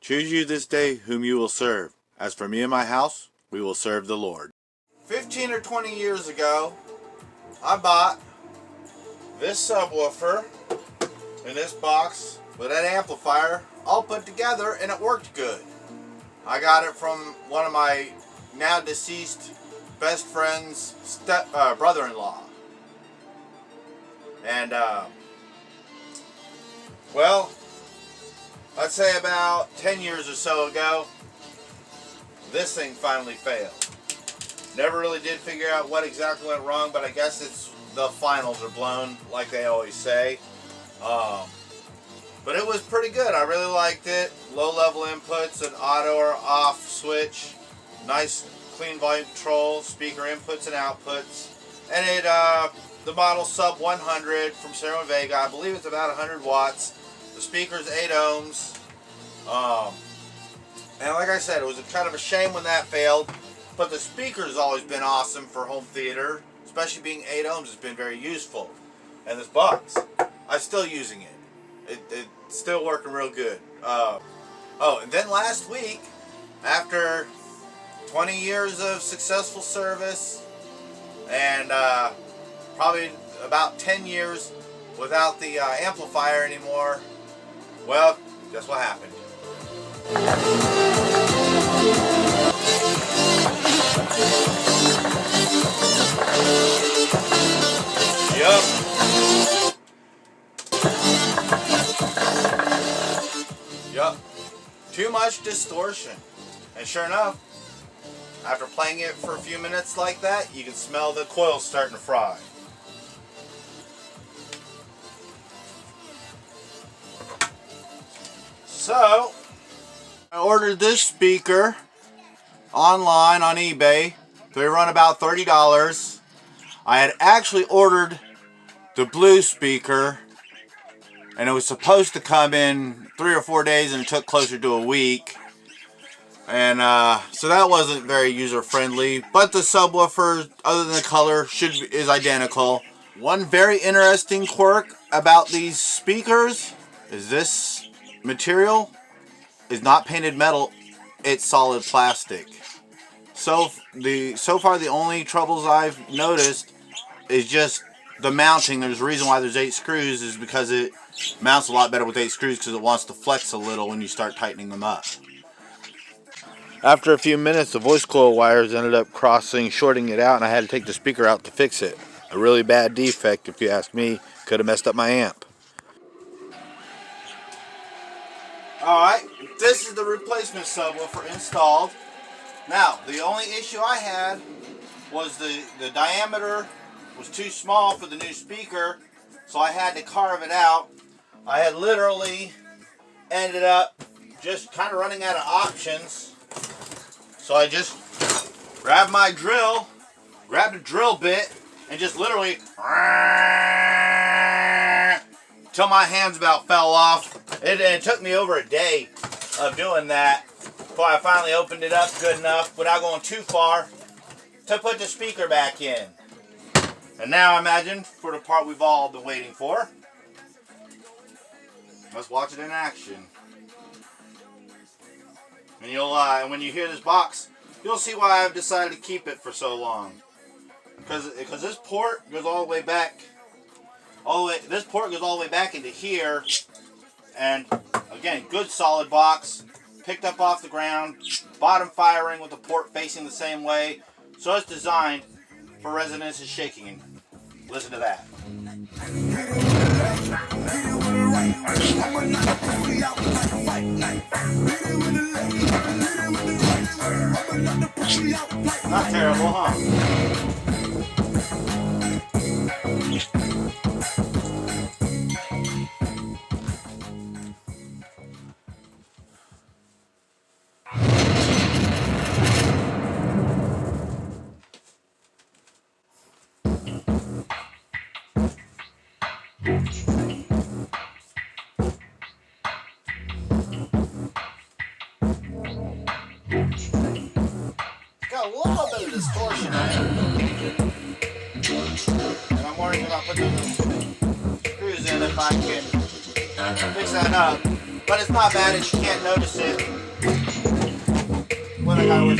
Choose you this day whom you will serve. As for me and my house, we will serve the Lord. 15 or 20 years ago, I bought this subwoofer in this box with that amplifier all put together, and it worked good. I got it from one of my now deceased best friend's brother-in-law. And well, I'd say about 10 years or so ago, this thing finally failed. Never really did figure out what exactly went wrong, but I guess it's the finals are blown, like they always say. But it was pretty good. I really liked it. Low level inputs, an auto or off switch, nice clean volume control, speaker inputs and outputs, and it the model Sub 100 from Cerro and Vega. I believe it's about 100 watts. The speaker's 8 ohms. And like I said, it was kind of a shame when that failed. But the speaker's always been awesome for home theater, especially being 8 ohms. It's been very useful. And this box, I'm still using it. It's still working real good. Oh, and then last week, after 20 years of successful service and probably about 10 years without the amplifier anymore, well, guess what happened? Yup. Yup. Too much distortion. And sure enough, after playing it for a few minutes like that, you can smell the coils starting to fry. So, I ordered this speaker online on eBay. They run about $30. I had actually ordered the blue speaker, and it was supposed to come in 3 or 4 days, and it took closer to a week. And so that wasn't very user friendly. But the subwoofer, other than the color, is identical. One very interesting quirk about these speakers is this material is not painted metal, it's solid plastic. So far the only troubles I've noticed is just the mounting. There's a reason why there's 8 screws, is because it mounts a lot better with 8 screws, because it wants to flex a little when you start tightening them up. After a few minutes, the voice coil wires ended up shorting it out, and I had to take the speaker out to fix it. A really bad defect, if you ask me. Could have messed up my amp. Alright, this is the replacement subwoofer installed. Now, the only issue I had was the diameter was too small for the new speaker, so I had to carve it out. I had literally ended up just kind of running out of options, so I just grabbed a drill bit, and just literally till my hands about fell off. It took me over a day of doing that before I finally opened it up good enough without going too far to put the speaker back in. And now imagine for the part we've all been waiting for. Let's watch it in action. And when you hear this box, you'll see why I've decided to keep it for so long. Because this port goes all the way back. This port goes all the way back into here. And again, good solid box, picked up off the ground, bottom firing with the port facing the same way. So it's designed for resonances shaking. Listen to that. Not terrible, huh? Got a little bit of distortion in it. And I'm worried about putting those screws in if I can fix that up. But it's not bad if you can't notice it. like I was.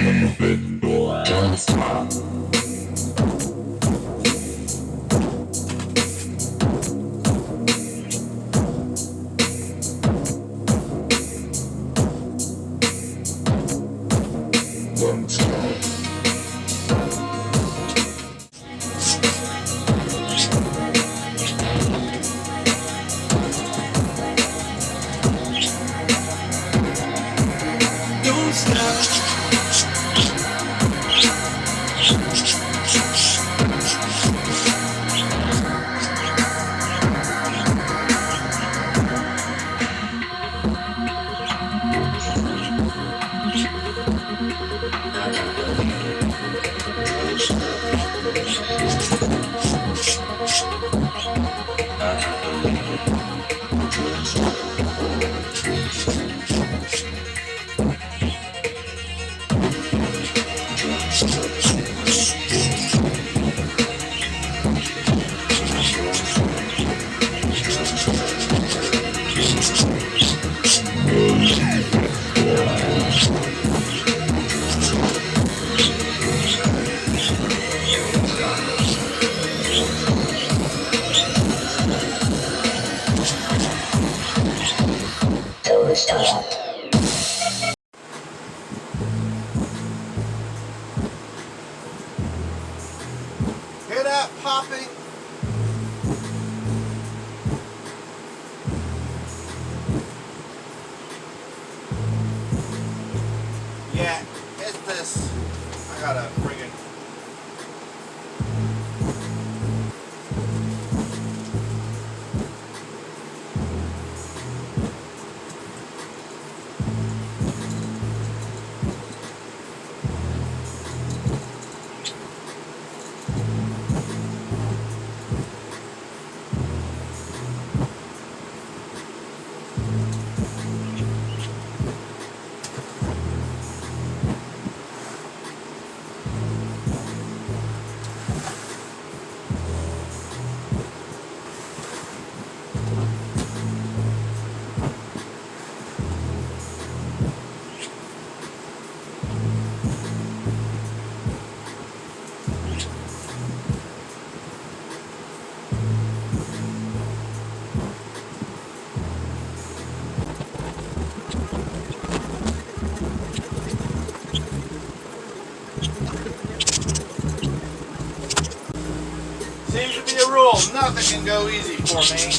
Hear that popping? Yeah, it's this. I gotta friggin'. Seems to be a rule, nothing can go easy for me.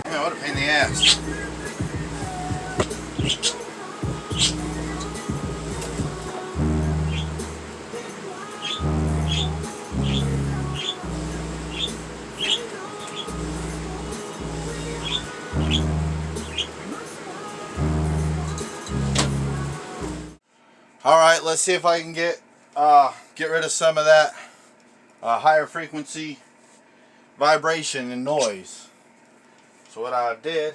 Man, what a pain in the ass. All right, let's see if I can get rid of some of that higher frequency vibration and noise. So what I did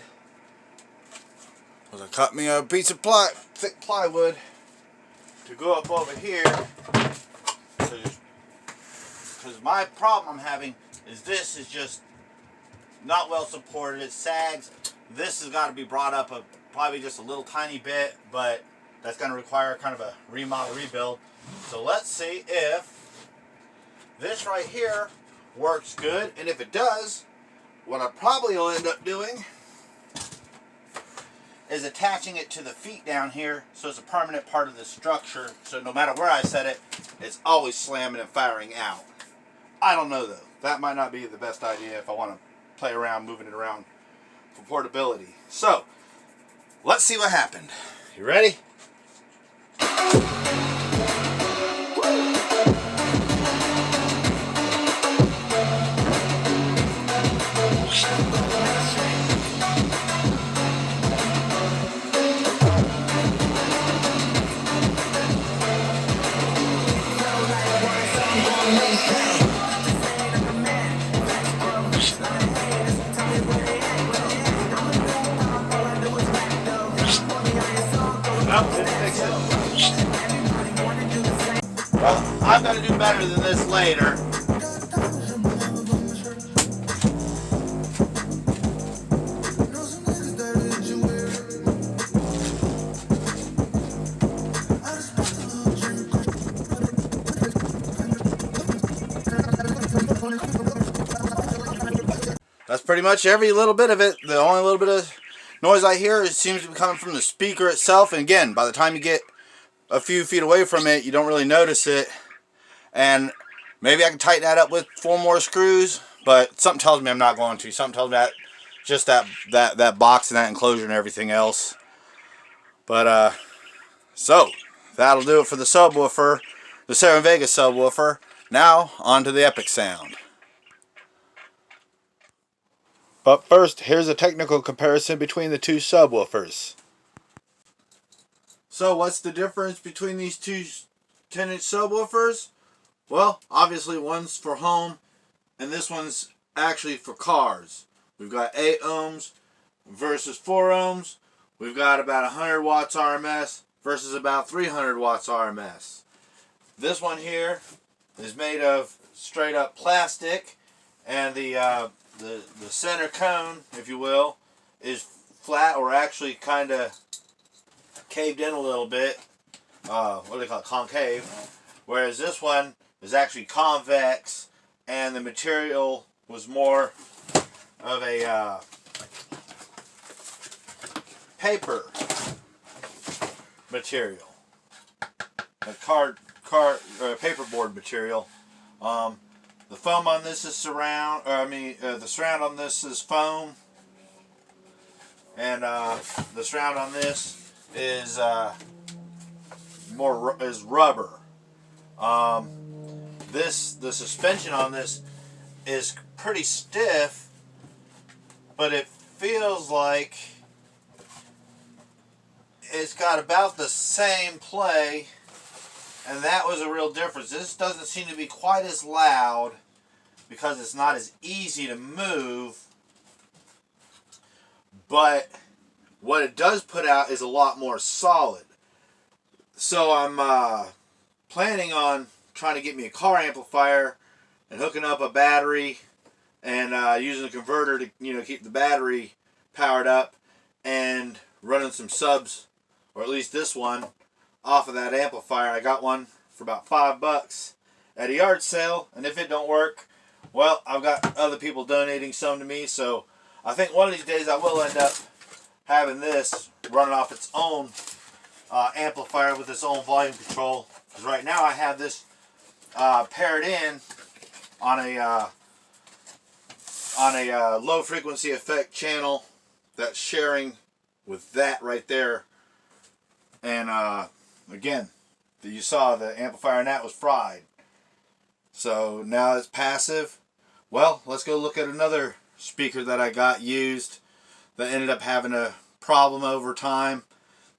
was I cut me a piece of thick plywood to go up over here, because my problem I'm having is this is just not well supported. It sags. This has got to be brought up probably just a little tiny bit, but that's going to require kind of a remodel, rebuild. So let's see if this right here works good. And if it does, what I probably will end up doing is attaching it to the feet down here so it's a permanent part of the structure. So no matter where I set it, it's always slamming and firing out. I don't know though. That might not be the best idea if I want to play around, moving it around for portability. So let's see what happened. You ready? Well, didn't fix it. Well, I'm going to do better than this later. That's pretty much every little bit of it. The only little bit of noise I hear seems to be coming from the speaker itself. And again, by the time you get a few feet away from it, you don't really notice it. And maybe I can tighten that up with 4 more screws, but something tells me I'm not going to. Something tells me that just that box and that enclosure and everything else. But so that'll do it for the subwoofer, the Seven Vegas subwoofer. Now on to the epic sound. But first, here's a technical comparison between the two subwoofers. So what's the difference between these two 10-inch subwoofers? Well, obviously one's for home and this one's actually for cars. We've got 8 ohms versus 4 ohms. We've got about 100 watts RMS versus about 300 watts RMS. This one here is made of straight up plastic, and the center cone, if you will, is flat, or actually kind of caved in a little bit. What do they call it? Concave. Whereas this one is actually convex, and the material was more of a paper material, a paperboard material. The foam on this is surround, the surround on this is foam, and the surround on this is rubber. The suspension on this is pretty stiff, but it feels like it's got about the same play, and that was a real difference. This doesn't seem to be quite as loud because it's not as easy to move, but what it does put out is a lot more solid. So I'm planning on trying to get me a car amplifier and hooking up a battery and using a converter to keep the battery powered up, and running some subs, or at least this one, off of that amplifier. I got one for about $5 at a yard sale, and if it don't work, well, I've got other people donating some to me, so I think one of these days I will end up having this running off its own amplifier with its own volume control. Because right now I have this paired in on a low frequency effect channel that's sharing with that right there. And again, you saw the amplifier in that was fried. So now it's passive. Well, let's go look at another speaker that I got used that ended up having a problem over time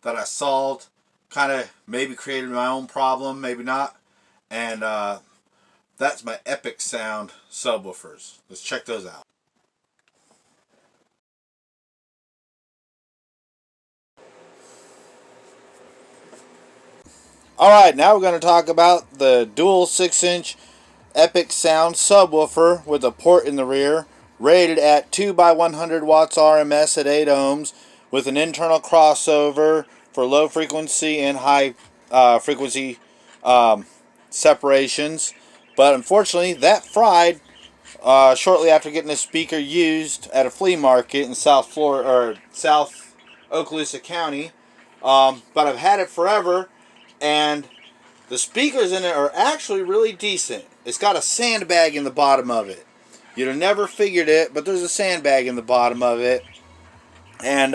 that I solved. Kind of maybe created my own problem, maybe not. And that's my Epic Sound subwoofers. Let's check those out. Alright, now we're going to talk about the dual 6-inch Epic Sound subwoofer with a port in the rear, rated at 2x100 watts RMS at 8 ohms, with an internal crossover for low frequency and high frequency separations. But unfortunately, that fried shortly after getting this speaker used at a flea market in South Okaloosa County. But I've had it forever, and the speakers in it are actually really decent. It's got a sandbag in the bottom of it. You'd have never figured it, but there's a sandbag in the bottom of it. And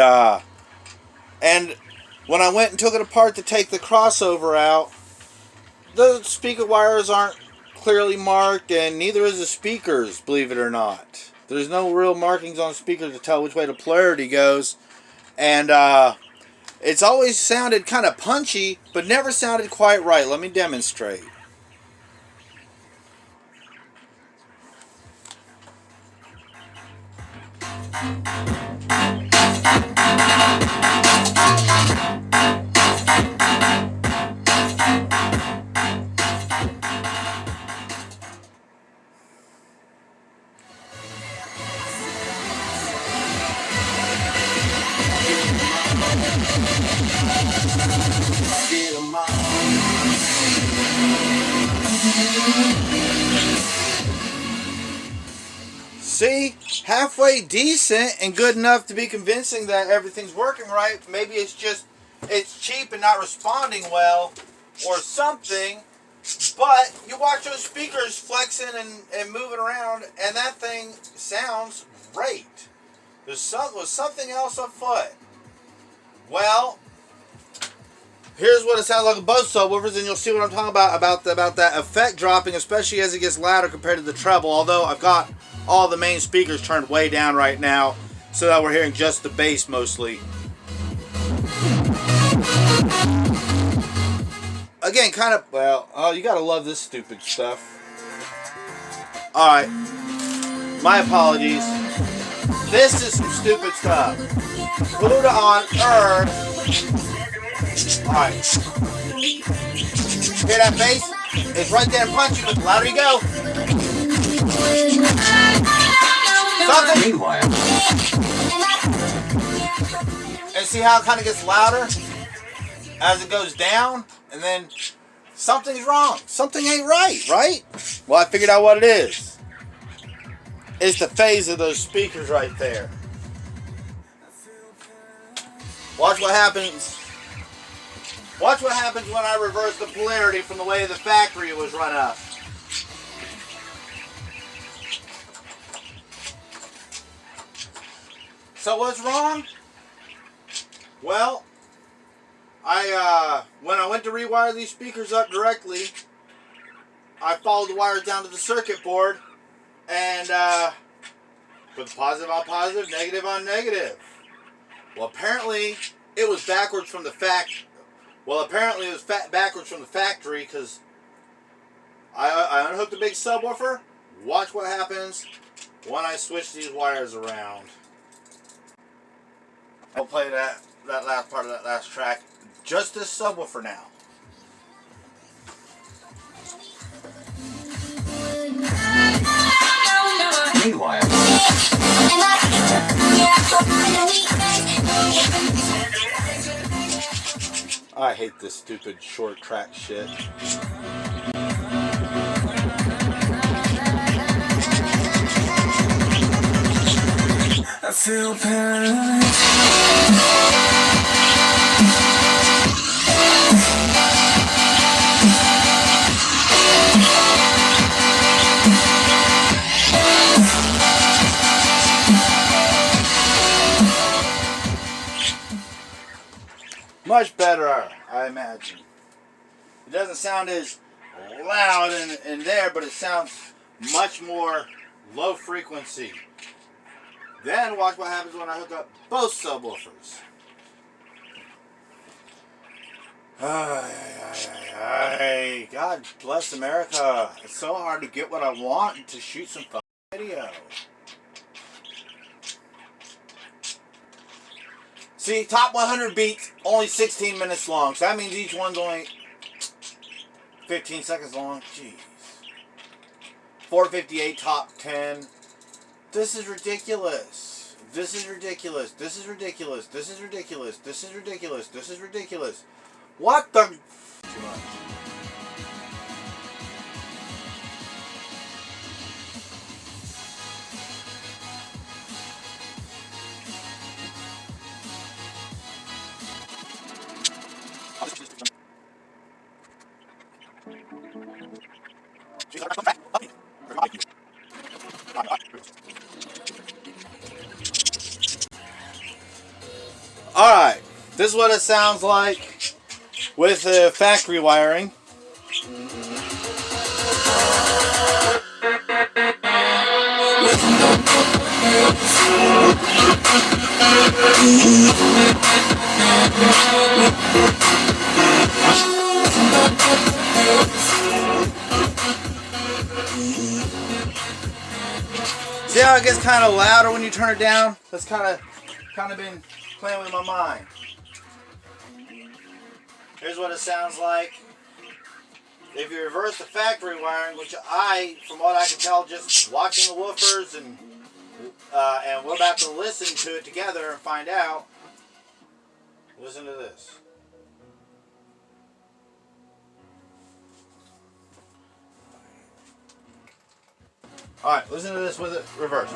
when I went and took it apart to take the crossover out, the speaker wires aren't clearly marked, and neither is the speakers, believe it or not. There's no real markings on speakers to tell which way the polarity goes. And it's always sounded kind of punchy, but never sounded quite right. Let me demonstrate. See? Halfway decent and good enough to be convincing that everything's working right. Maybe it's just, it's cheap and not responding well or something. But you watch those speakers flexing and moving around, and that thing sounds great. Was something else afoot. Well, here's what it sounds like with both subwoofers, and you'll see what I'm talking about that effect dropping, especially as it gets louder compared to the treble. Although I've got all the main speakers turned way down right now, so that we're hearing just the bass mostly. Again, kind of, well, oh, you gotta love this stupid stuff. Alright, my apologies. This is some stupid stuff. Buddha on Earth. Alright. Hear that bass? It's right there in front of you, but the louder you go. Something. And see how it kind of gets louder as it goes down? And then something's wrong. Something ain't right, right? Well, I figured out what it is. It's the phase of those speakers right there. Watch what happens. Watch what happens when I reverse the polarity from the way the factory was run up. So what's wrong? Well, when I went to rewire these speakers up directly, I followed the wires down to the circuit board and put positive on positive, negative on negative. Well, apparently it was backwards from the backwards from the factory because I unhooked a big subwoofer. Watch what happens when I switch these wires around. I'll play that last part of that last track. Just this subwoofer now. Meanwhile. I hate this stupid short track shit. I feel paralyzed. Much better, I imagine. It doesn't sound as loud in there, but it sounds much more low frequency. Then watch what happens when I hook up both subwoofers. God bless America. It's so hard to get what I want and to shoot some fucking video. See, top 100 beats, only 16 minutes long. So that means each one's only 15 seconds long. Jeez. 458 top 10. This is ridiculous. This is ridiculous. This is ridiculous. This is ridiculous. This is ridiculous. This is ridiculous. What the? Too much. Alright, this is what it sounds like with the factory wiring. See how it gets kind of louder when you turn it down? That's kind of been playing with my mind. Here's what it sounds like if you reverse the factory wiring, which from what I can tell, just watching the woofers and we're about to listen to it together and find out. Listen to this. Alright, listen to this with it reversed.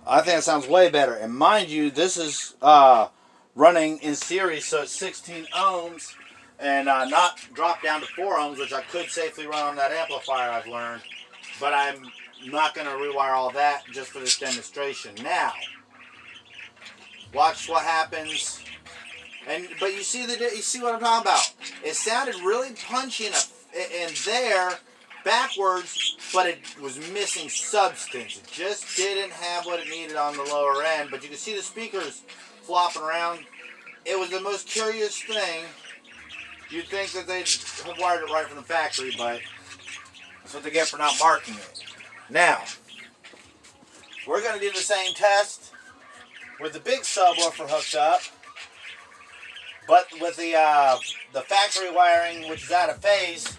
I think it sounds way better. And mind you, this is running in series, so it's 16 ohms and not dropped down to 4 ohms, which I could safely run on that amplifier, I've learned. But I'm not going to rewire all that just for this demonstration. Now, watch what happens. But you see what I'm talking about. It sounded really punchy in there backwards, but it was missing substance. It just didn't have what it needed on the lower end. But you can see the speakers flopping around. It was the most curious thing. You'd think that they'd have wired it right from the factory, but that's what they get for not marking it. Now, we're going to do the same test with the big subwoofer hooked up, but with the factory wiring, which is out of phase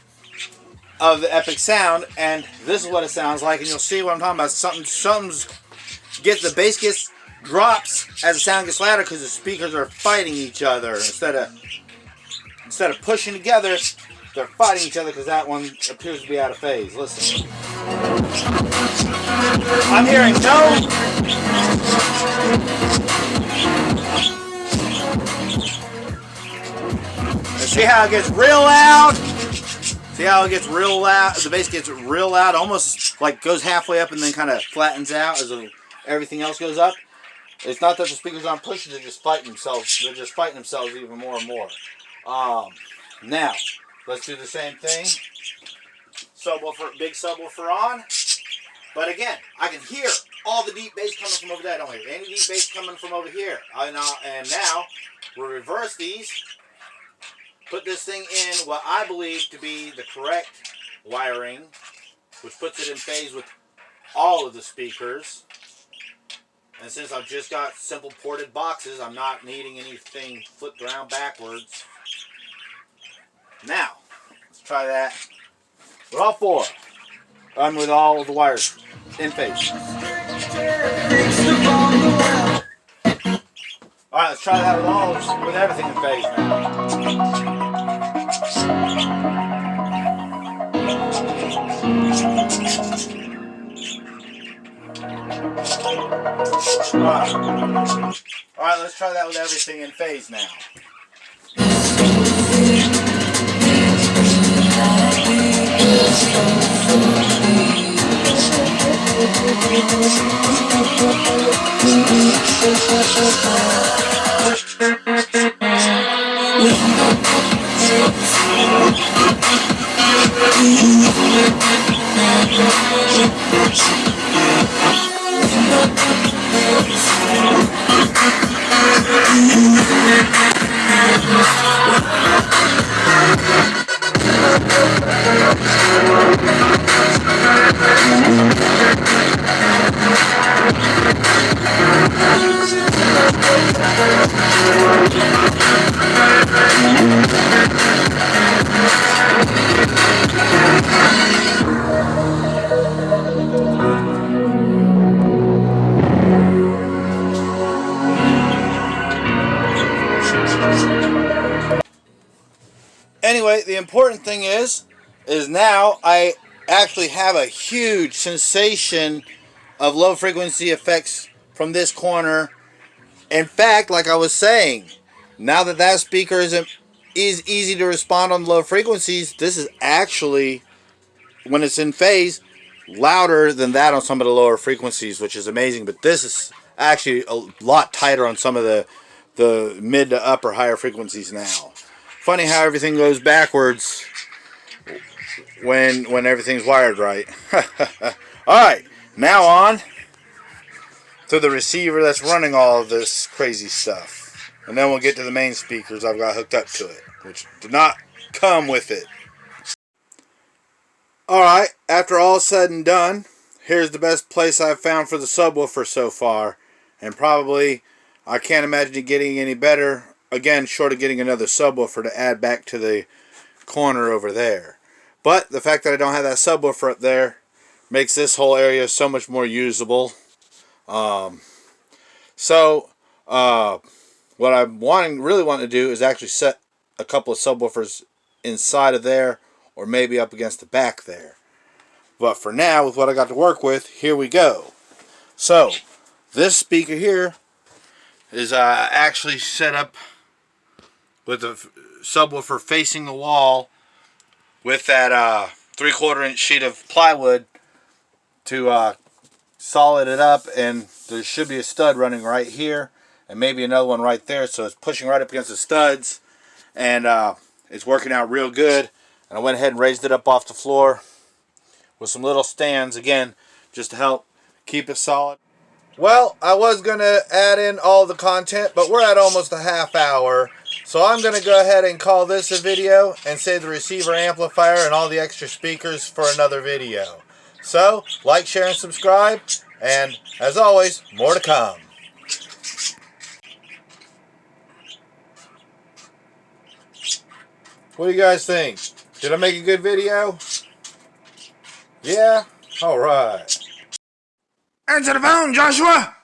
of the Epic Sound, and this is what it sounds like, and you'll see what I'm talking about. Something's the bass drops as the sound gets louder because the speakers are fighting each other instead of pushing together. They're fighting each other because that one appears to be out of phase. Listen. I'm hearing no. And see how it gets real loud? See how it gets real loud? The bass gets real loud, almost like goes halfway up and then kind of flattens out as everything else goes up. It's not that the speakers aren't pushing, they're just fighting themselves. They're just fighting themselves even more and more. Now, let's do the same thing. Subwoofer, big subwoofer on. But again, I can hear all the deep bass coming from over there. I don't hear any deep bass coming from over here. And now, we'll reverse these. Put this thing in what I believe to be the correct wiring, which puts it in phase with all of the speakers. And since I've just got simple ported boxes, I'm not needing anything flipped around backwards. Now, let's try that with all four. With all of the wires in phase. Alright, let's try that with everything in phase now. Alright, let's try that with everything in phase now. Anyway, the important thing is now I actually have a huge sensation of low frequency effects from this corner. In fact, like I was saying, now that speaker is easy to respond on low frequencies, this is actually, when it's in phase, louder than that on some of the lower frequencies, which is amazing. But this is actually a lot tighter on some of the mid to upper higher frequencies now. Funny how everything goes backwards when everything's wired right. Alright, now on to the receiver that's running all of this crazy stuff. And then we'll get to the main speakers I've got hooked up to it, which did not come with it. Alright, after all said and done, here's the best place I've found for the subwoofer so far. And probably, I can't imagine it getting any better. Again, short of getting another subwoofer to add back to the corner over there. But the fact that I don't have that subwoofer up there Makes this whole area so much more usable. What I'm really wanting to do is actually set a couple of subwoofers inside of there, or maybe up against the back there. But for now, with what I got to work with, here we go. So, this speaker here is actually set up with the subwoofer facing the wall with that 3/4 inch sheet of plywood to solid it up, and there should be a stud running right here and maybe another one right there, so it's pushing right up against the studs, and it's working out real good. And I went ahead and raised it up off the floor with some little stands, again, just to help keep it solid. Well, I was going to add in all the content, but we're at almost a half hour, so I'm going to go ahead and call this a video and save the receiver amplifier and all the extra speakers for another video. So, like, share, and subscribe, and as always, more to come. What do you guys think? Did I make a good video? Yeah? Alright. Answer the phone, Joshua!